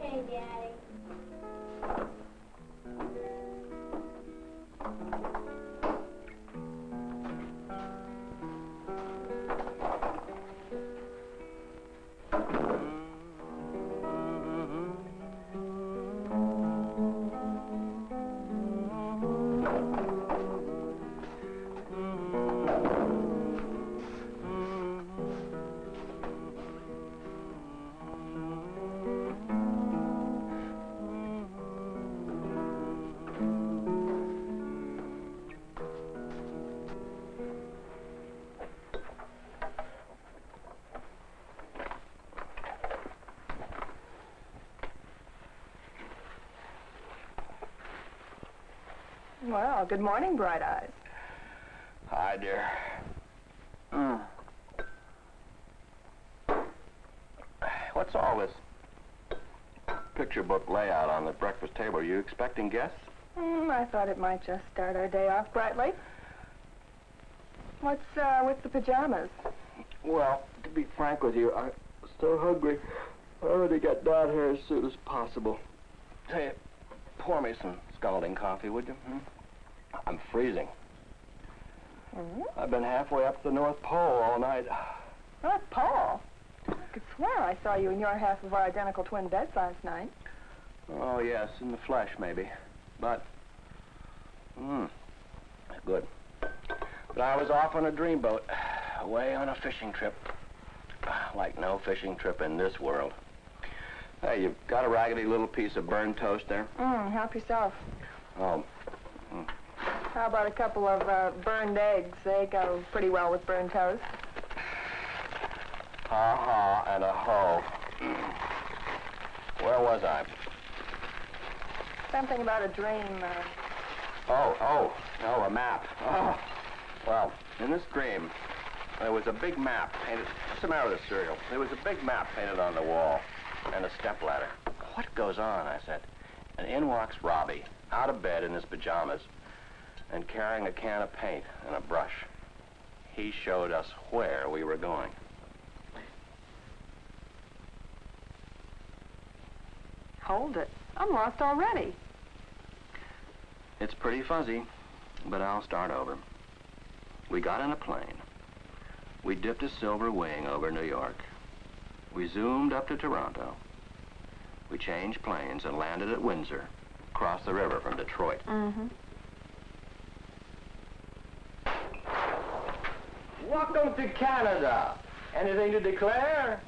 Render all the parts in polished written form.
Okay, Daddy. Well, good morning, Bright Eyes. Hi, dear. What's all this picture book layout on the breakfast table? Are you expecting guests? I thought it might just start our day off brightly. What's with the pajamas? Well, to be frank with you, I'm so hungry. I want to get down here as soon as possible. Say, pour me some scalding coffee, would you? I'm freezing. I've been halfway up to the North Pole all night. North Pole? I could swear I saw you in your half of our identical twin beds last night. Oh, yes, in the flesh, maybe. But, good. But I was off on a dreamboat, away on a fishing trip. Like no fishing trip in this world. Hey, you've got a raggedy little piece of burned toast there? Help yourself. Oh. How about a couple of burned eggs? They go pretty well with burned toast. Ha-ha and a ho. Where was I? Something about a dream. Oh, a map. Oh. Well, in this dream, there was a big map painted. What's the matter with the cereal? There was a big map painted on the wall and a stepladder. What goes on? I said. And in walks Robbie, out of bed in his pajamas and carrying a can of paint and a brush. He showed us where we were going. Hold it. I'm lost already. It's pretty fuzzy, but I'll start over. We got in a plane. We dipped a silver wing over New York. We zoomed up to Toronto. We changed planes and landed at Windsor, across the river from Detroit. Welcome to Canada. Anything to declare?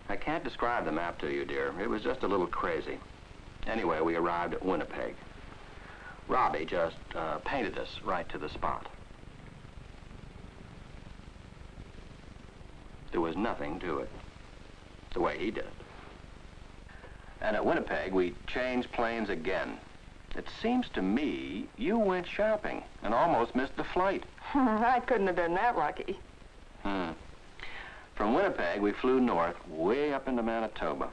I can't describe the map to you, dear. It was just a little crazy. Anyway, we arrived at Winnipeg. Robbie just painted us right to the spot. There was nothing to it, the way he did it. And at Winnipeg, we changed planes again. It seems to me you went shopping and almost missed the flight. I couldn't have been that lucky. From Winnipeg, we flew north, way up into Manitoba.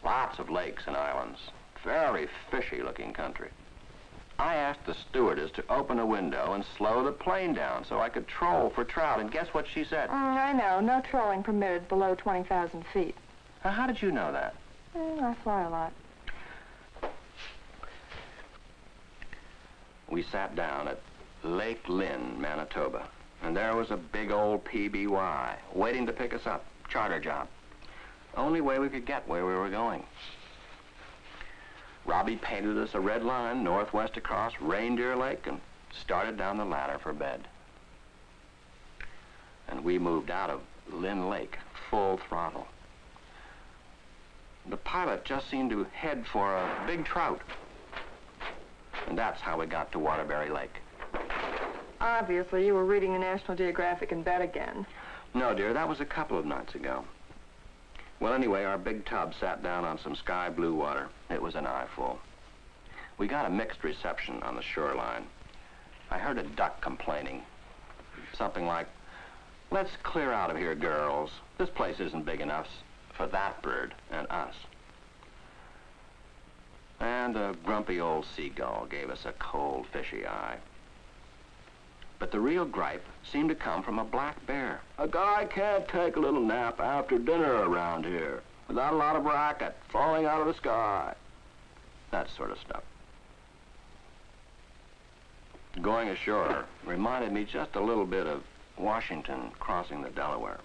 Lots of lakes and islands. Very fishy-looking country. I asked the stewardess to open a window and slow the plane down so I could troll for trout, and guess what she said? I know. No trolling permitted below 20,000 feet. Now, how did you know that? I fly a lot. We sat down at Lake Lynn, Manitoba, and there was a big old PBY waiting to pick us up. Charter job. Only way we could get where we were going. Robbie painted us a red line northwest across Reindeer Lake and started down the ladder for bed. And we moved out of Lynn Lake full throttle. The pilot just seemed to head for a big trout. And that's how we got to Waterbury Lake. Obviously, you were reading the National Geographic in bed again. No, dear, that was a couple of nights ago. Well, anyway, our big tub sat down on some sky blue water. It was an eyeful. We got a mixed reception on the shoreline. I heard a duck complaining. Something like, "Let's clear out of here, girls. This place isn't big enough for that bird and us." And a grumpy old seagull gave us a cold, fishy eye. But the real gripe seemed to come from a black bear. A guy can't take a little nap after dinner around here without a lot of racket falling out of the sky. That sort of stuff. Going ashore reminded me just a little bit of Washington crossing the Delaware.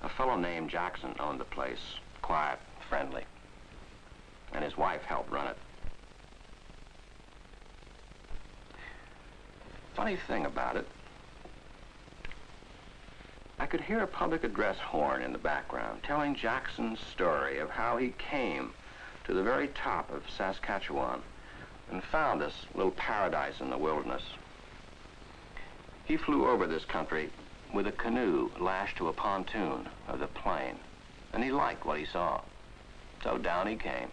A fellow named Jackson owned the place, quiet, friendly, and his wife helped run it. Funny thing about it, I could hear a public address horn in the background telling Jackson's story of how he came to the very top of Saskatchewan and found this little paradise in the wilderness. He flew over this country with a canoe lashed to a pontoon of the plain, and he liked what he saw. So down he came.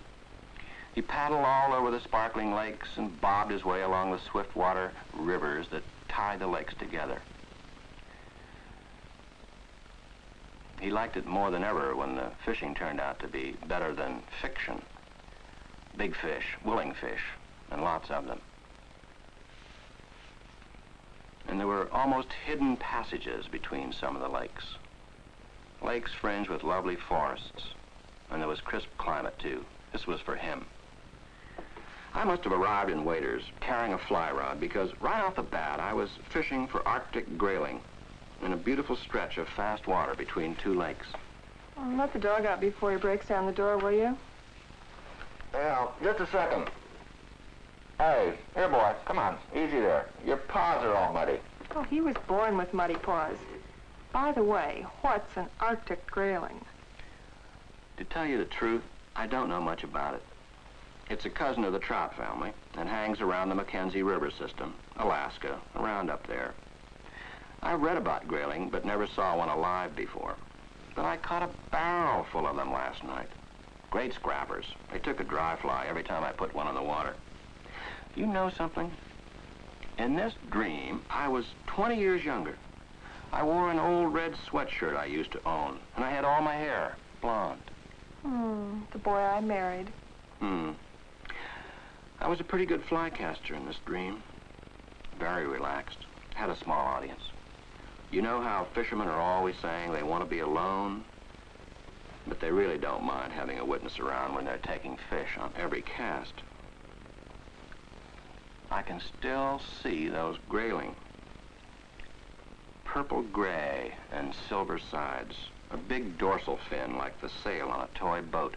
He paddled all over the sparkling lakes and bobbed his way along the swift water rivers that tie the lakes together. He liked it more than ever when the fishing turned out to be better than fiction. Big fish, willing fish, and lots of them. And there were almost hidden passages between some of the lakes. Lakes fringed with lovely forests, and there was crisp climate too. This was for him. I must have arrived in Waders carrying a fly rod because right off the bat I was fishing for Arctic grayling in a beautiful stretch of fast water between two lakes. Let the dog out before he breaks down the door, will you? Yeah, just a second. Hey, here, boy, come on, easy there. Your paws are all muddy. Oh, he was born with muddy paws. By the way, what's an Arctic grayling? To tell you the truth, I don't know much about it. It's a cousin of the Trout family and hangs around the Mackenzie River system, Alaska, around up there. I've read about grayling, but never saw one alive before. But I caught a barrel full of them last night. Great scrappers. They took a dry fly every time I put one in the water. You know something? In this dream, I was 20 years younger. I wore an old red sweatshirt I used to own, and I had all my hair blonde. The boy I married. I was a pretty good fly caster in this dream. Very relaxed. Had a small audience. You know how fishermen are always saying they want to be alone? But they really don't mind having a witness around when they're taking fish on every cast. I can still see those grayling. Purple gray and silver sides. A big dorsal fin like the sail on a toy boat.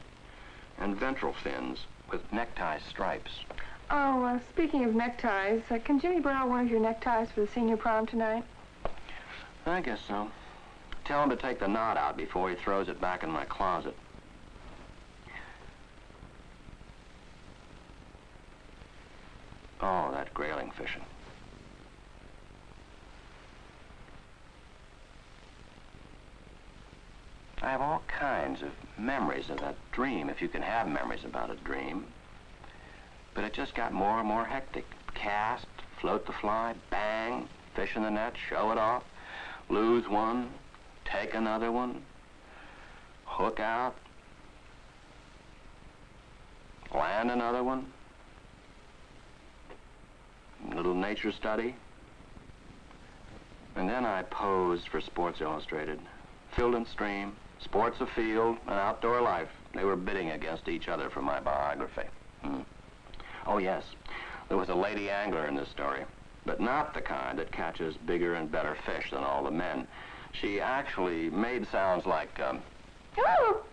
And ventral fins with necktie stripes. Oh, speaking of neckties, can Jimmy borrow one of your neckties for the senior prom tonight? I guess so. Tell him to take the knot out before he throws it back in my closet. Oh, that grayling fishing. I have all kinds of memories of that dream, if you can have memories about a dream. But it just got more and more hectic. Cast, float the fly, bang, fish in the net, show it off, lose one, take another one, hook out, land another one, little nature study. And then I posed for Sports Illustrated. Field and Stream, Sports Afield, and Outdoor Life. They were bidding against each other for my biography. Oh, yes, there was a lady angler in this story, but not the kind that catches bigger and better fish than all the men. She actually made sounds like, Oh!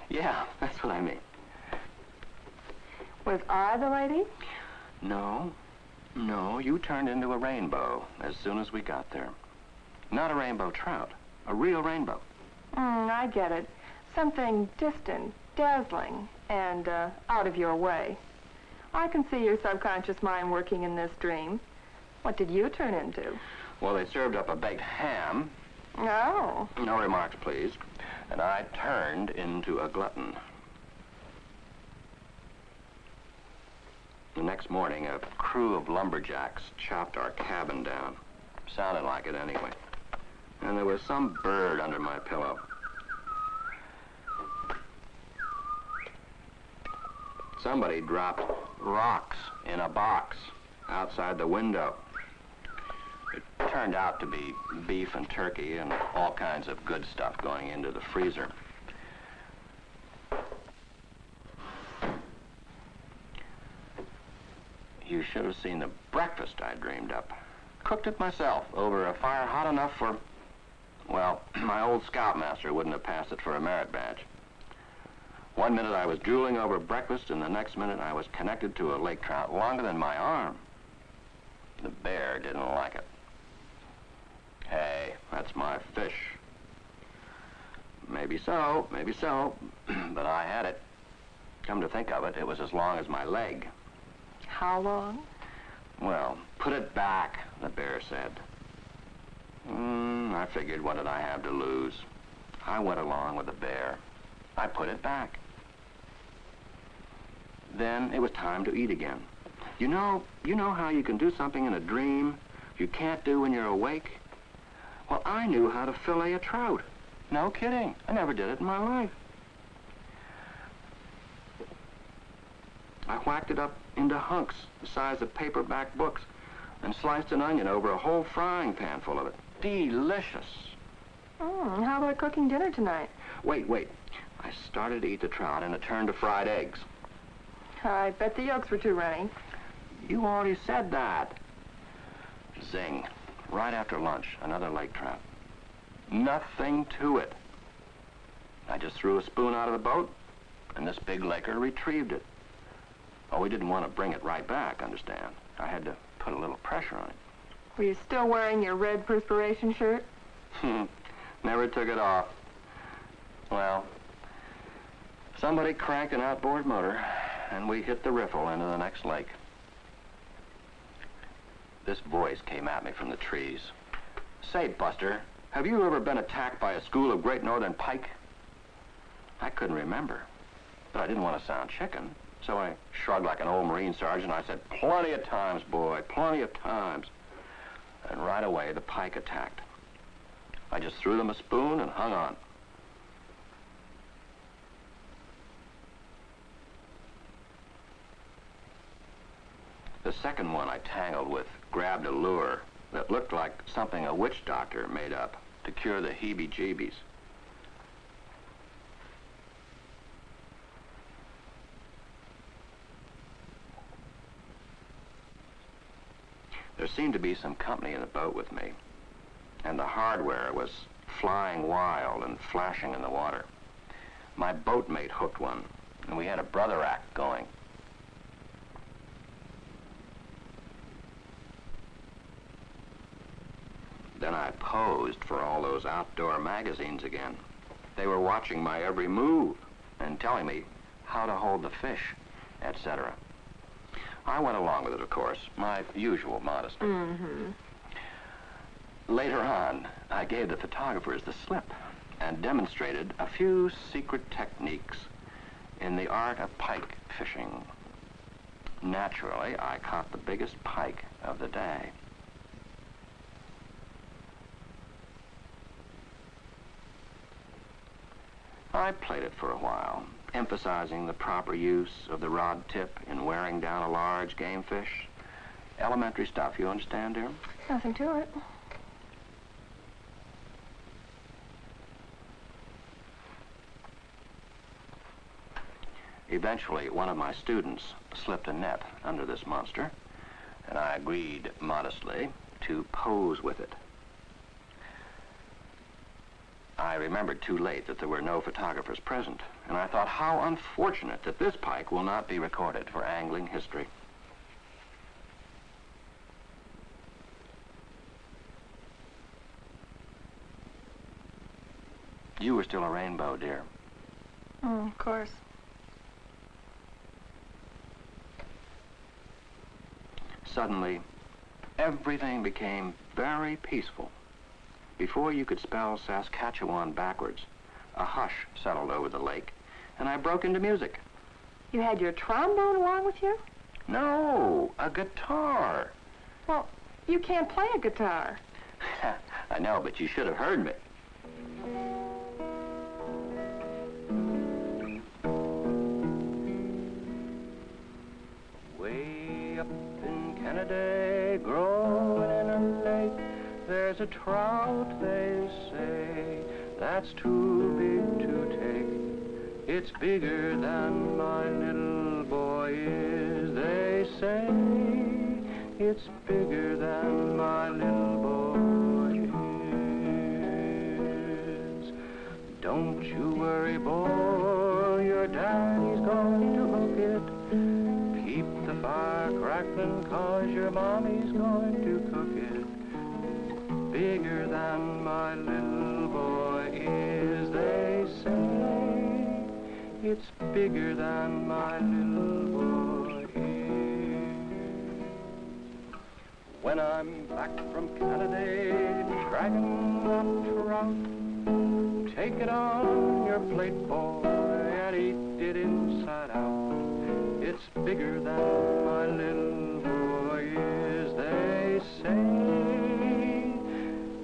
Yeah, that's what I mean. Was I the lady? No, you turned into a rainbow as soon as we got there. Not a rainbow trout, a real rainbow. I get it. Something distant, dazzling, and out of your way. I can see your subconscious mind working in this dream. What did you turn into? Well, they served up a baked ham. Oh. No remarks, please. And I turned into a glutton. The next morning, a crew of lumberjacks chopped our cabin down. Sounded like it anyway. And there was some bird under my pillow. somebody dropped rocks in a box outside the window. It turned out to be beef and turkey and all kinds of good stuff going into the freezer. You should have seen the breakfast I dreamed up. Cooked it myself over a fire hot enough for, well, my old scoutmaster wouldn't have passed it for a merit badge. One minute I was drooling over breakfast, and the next minute I was connected to a lake trout longer than my arm. The bear didn't like it. Hey, that's my fish. Maybe so, but I had it. Come to think of it, it was as long as my leg. How long? Well, put it back, the bear said. I figured, what did I have to lose? I went along with the bear. I put it back. Then it was time to eat again. You know how you can do something in a dream you can't do when you're awake? Well, I knew how to fillet a trout. No kidding. I never did it in my life. I whacked it up into hunks the size of paperback books and sliced an onion over a whole frying pan full of it. Delicious. How about cooking dinner tonight? Wait. I started to eat the trout and it turned to fried eggs. I bet the yolks were too runny. You already said that. Zing. Right after lunch, another lake trout. Nothing to it. I just threw a spoon out of the boat, and this big laker retrieved it. Oh, we didn't want to bring it right back, understand? I had to put a little pressure on it. Were you still wearing your red perspiration shirt? Never took it off. Well, somebody cranked an outboard motor, and we hit the riffle into the next lake. This voice came at me from the trees. Say, Buster, have you ever been attacked by a school of Great Northern pike? I couldn't remember, but I didn't want to sound chicken, so I shrugged like an old Marine sergeant. I said, plenty of times, boy, plenty of times. And right away, the pike attacked. I just threw them a spoon and hung on. The second one I tangled with grabbed a lure that looked like something a witch doctor made up to cure the heebie-jeebies. There seemed to be some company in the boat with me, and the hardware was flying wild and flashing in the water. My boatmate hooked one, and we had a brother act going. Then I posed for all those outdoor magazines again. They were watching my every move and telling me how to hold the fish, etc. I went along with it, of course, my usual modesty. Later on, I gave the photographers the slip and demonstrated a few secret techniques in the art of pike fishing. Naturally, I caught the biggest pike of the day. I played it for a while, emphasizing the proper use of the rod tip in wearing down a large game fish. Elementary stuff, you understand, dear? Nothing to it. Eventually, one of my students slipped a net under this monster, and I agreed modestly to pose with it. I remembered too late that there were no photographers present, and I thought how unfortunate that this pike will not be recorded for angling history. You were still a rainbow, dear. Of course. Suddenly, everything became very peaceful. Before you could spell Saskatchewan backwards, a hush settled over the lake, and I broke into music. You had your trombone along with you? No, a guitar. Well, you can't play a guitar. I know, but you should have heard me. day, growing in a lake. There's a trout, they say, that's too big to take. It's bigger than my little boy is, they say. It's bigger than my little boy is. Don't you worry, boy, your daddy's going to hook it. Keep the fire crackling, 'cause your mommy's going to cook it. Bigger than my little boy is, they say. It's bigger than my little boy is. When I'm back from Canada, dragging that trout, take it on your plate, boy, and eat it inside out. It's bigger than my little boy is, they say.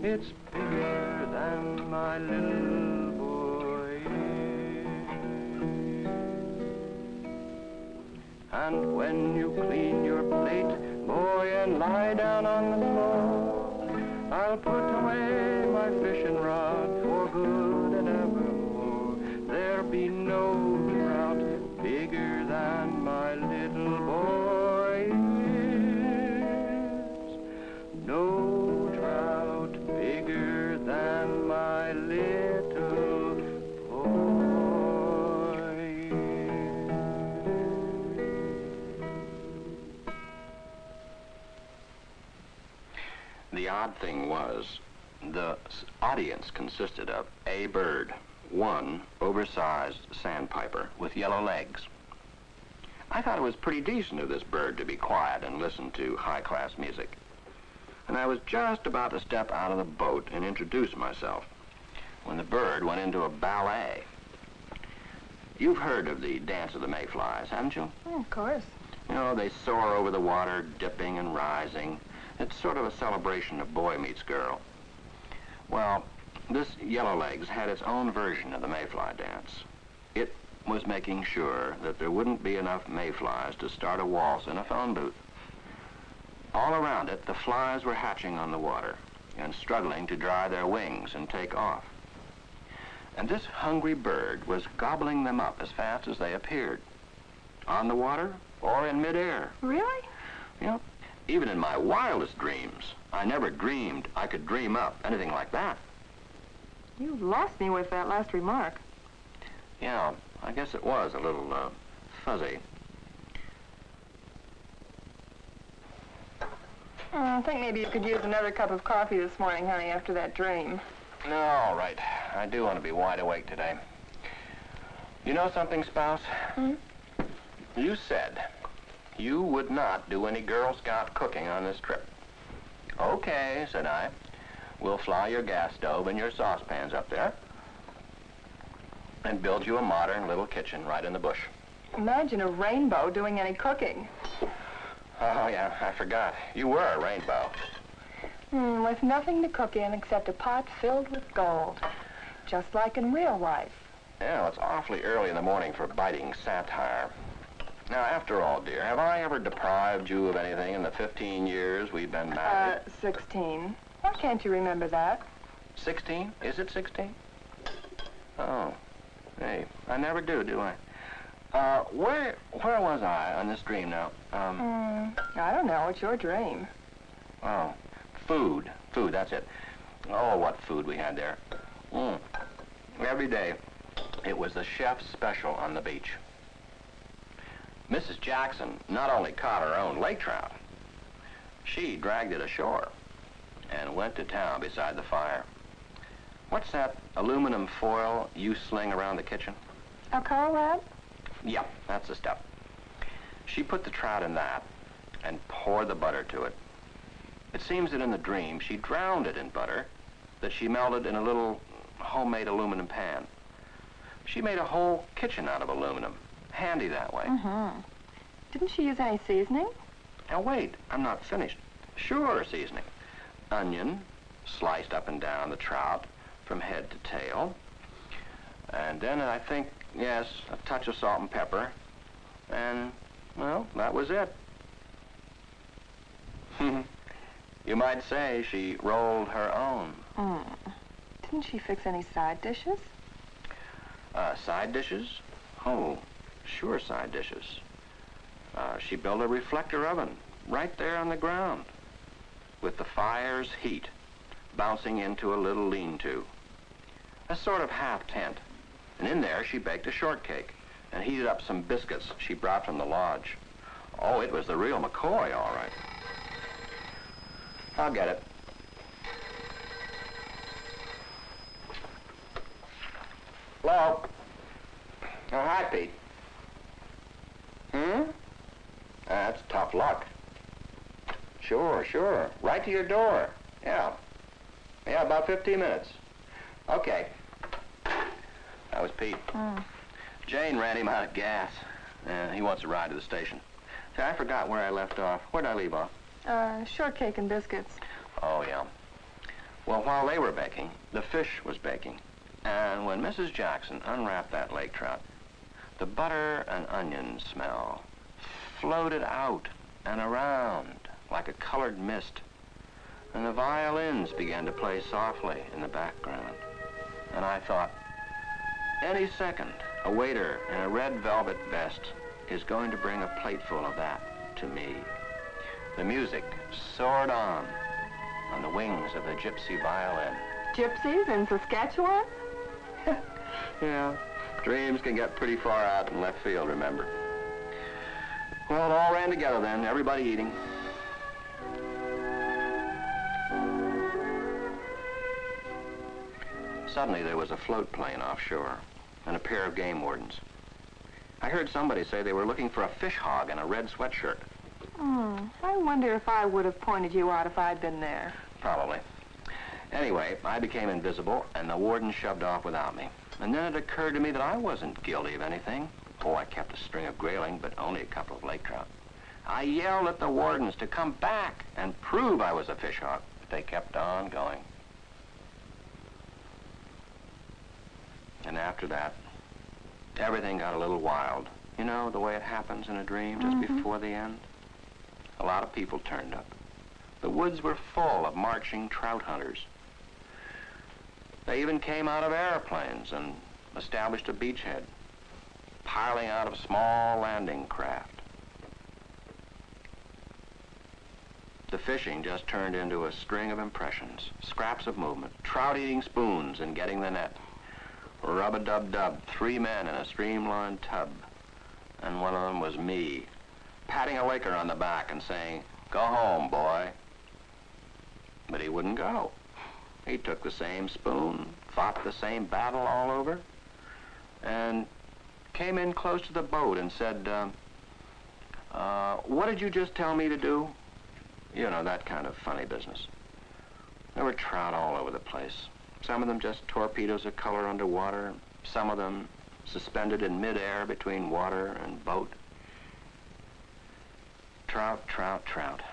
It's bigger than my little boy is. And when you clean your plate, boy, and lie down on the floor, I'll put away my fishing rod for good and evermore. There'll be no trout bigger than my little boy is. No trout bigger than my little boy is. The odd thing was, the audience consisted of a bird, one oversized sandpiper with yellow legs. I thought it was pretty decent of this bird to be quiet and listen to high-class music. And I was just about to step out of the boat and introduce myself when the bird went into a ballet. You've heard of the Dance of the Mayflies, haven't you? Oh, of course. You know, they soar over the water, dipping and rising. It's sort of a celebration of boy meets girl. Well, this Yellowlegs had its own version of the mayfly dance. It was making sure that there wouldn't be enough mayflies to start a waltz in a phone booth. All around it, the flies were hatching on the water and struggling to dry their wings and take off. And this hungry bird was gobbling them up as fast as they appeared, on the water or in midair. Really? You know, even in my wildest dreams, I never dreamed I could dream up anything like that. You lost me with that last remark. Yeah, I guess it was a little fuzzy. I think maybe you could use another cup of coffee this morning, honey, after that dream. No, all right. I do want to be wide awake today. You know something, Spouse? Hmm? You said you would not do any Girl Scout cooking on this trip. Okay, said I. We'll fly your gas stove and your saucepans up there and build you a modern little kitchen right in the bush. Imagine a rainbow doing any cooking. Oh, yeah, I forgot. You were a rainbow. With nothing to cook in except a pot filled with gold. Just like in real life. Yeah, well, it's awfully early in the morning for biting satire. Now, after all, dear, have I ever deprived you of anything in the 15 years we've been married? 16. Why can't you remember that? 16? Is it 16? Oh, hey, I never do I? Where was I on this dream now? I don't know. It's your dream. Oh, food, that's it. Oh, what food we had there. Every day, it was the chef's special on the beach. Mrs. Jackson not only caught her own lake trout, she dragged it ashore and went to town beside the fire. What's that aluminum foil you sling around the kitchen? Alcohol lab? Yeah, that's the stuff. She put the trout in that and poured the butter to it. It seems that in the dream, she drowned it in butter that she melted in a little homemade aluminum pan. She made a whole kitchen out of aluminum. Handy that way. Didn't she use any seasoning? Now wait, I'm not finished. Sure, seasoning. Onion, sliced up and down the trout from head to tail. And then I think, yes, a touch of salt and pepper. And, well, that was it. You might say she rolled her own. Didn't she fix any side dishes? Side dishes? Oh, sure, side dishes. She built a reflector oven right there on the ground with the fire's heat bouncing into a little lean-to, a sort of half tent. And in there she baked a shortcake and heated up some biscuits she brought from the lodge. Oh, it was the real McCoy, all right. I'll get it. Hello? Oh, hi, Pete. That's tough luck. Sure, sure. Right to your door. Yeah. Yeah, about 15 minutes. Okay. That was Pete. Jane ran him out of gas. He wants a ride to the station. See, I forgot where I left off. Where'd I leave off? Shortcake and biscuits. Oh, yeah. Well, while they were baking, the fish was baking. And when Mrs. Jackson unwrapped that lake trout, the butter and onion smell floated out and around like a colored mist. And the violins began to play softly in the background. And I thought, any second, a waiter in a red velvet vest is going to bring a plateful of that to me. The music soared on the wings of the gypsy violin. Gypsies in Saskatchewan? Yeah, dreams can get pretty far out in left field, remember. Well, it all ran together then, everybody eating. Suddenly there was a float plane offshore and a pair of game wardens. I heard somebody say they were looking for a fish hog in a red sweatshirt. I wonder if I would have pointed you out if I'd been there. Probably. Anyway, I became invisible, and the warden shoved off without me. And then it occurred to me that I wasn't guilty of anything. Oh, I kept a string of grayling, but only a couple of lake trout. I yelled at the wardens to come back and prove I was a fish hawk, but they kept on going. And after that, everything got a little wild. You know, the way it happens in a dream just before the end? A lot of people turned up. The woods were full of marching trout hunters. They even came out of airplanes and established a beachhead, piling out of small landing craft. The fishing just turned into a string of impressions, scraps of movement, trout eating spoons and getting the net. Rub-a-dub-dub, 3 men in a streamlined tub. And one of them was me, patting a laker on the back and saying, "Go home, boy." But he wouldn't go. He took the same spoon, fought the same battle all over, and came in close to the boat and said, "What did you just tell me to do?" You know, that kind of funny business. There were trout all over the place. Some of them just torpedoes of color underwater, some of them suspended in midair between water and boat. Trout, trout, trout.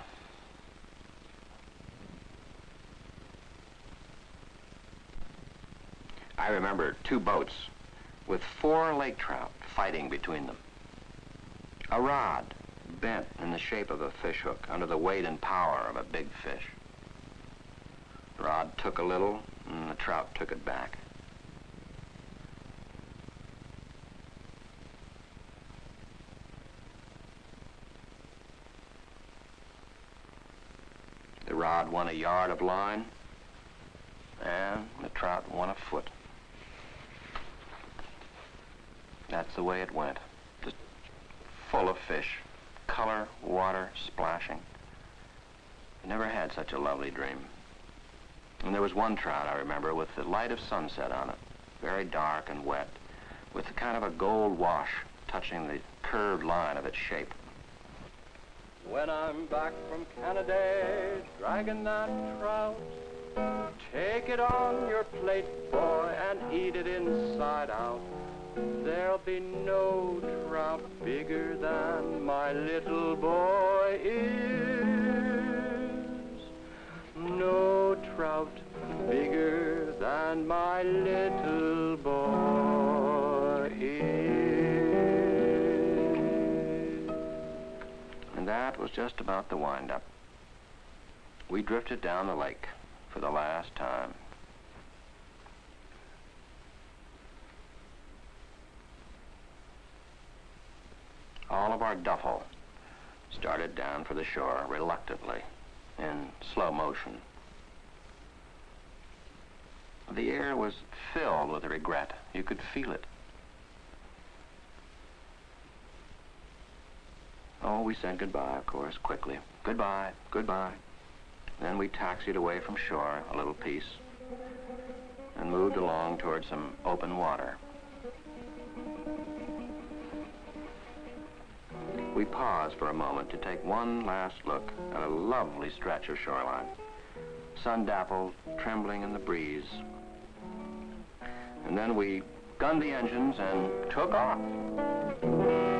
I remember 2 boats with 4 lake trout fighting between them. A rod bent in the shape of a fish hook under the weight and power of a big fish. The rod took a little, and the trout took it back. The rod won a yard of line, and the trout won a foot. That's the way it went. Just full of fish, color, water, splashing. I never had such a lovely dream. And there was one trout, I remember, with the light of sunset on it, very dark and wet, with a kind of a gold wash touching the curved line of its shape. When I'm back from Canada, dragging that trout, take it on your plate, boy, and eat it inside out. There'll be no trout bigger than my little boy is. No trout bigger than my little boy is. And that was just about the wind-up. we drifted down the lake for the last time. All of our duffel started down for the shore reluctantly, in slow motion. The air was filled with regret. You could feel it. Oh, we said goodbye, of course, quickly. Goodbye, goodbye. Then we taxied away from shore a little piece and moved along toward some open water. We paused for a moment to take one last look at a lovely stretch of shoreline, sun-dappled, trembling in the breeze. And then we gunned the engines and took off.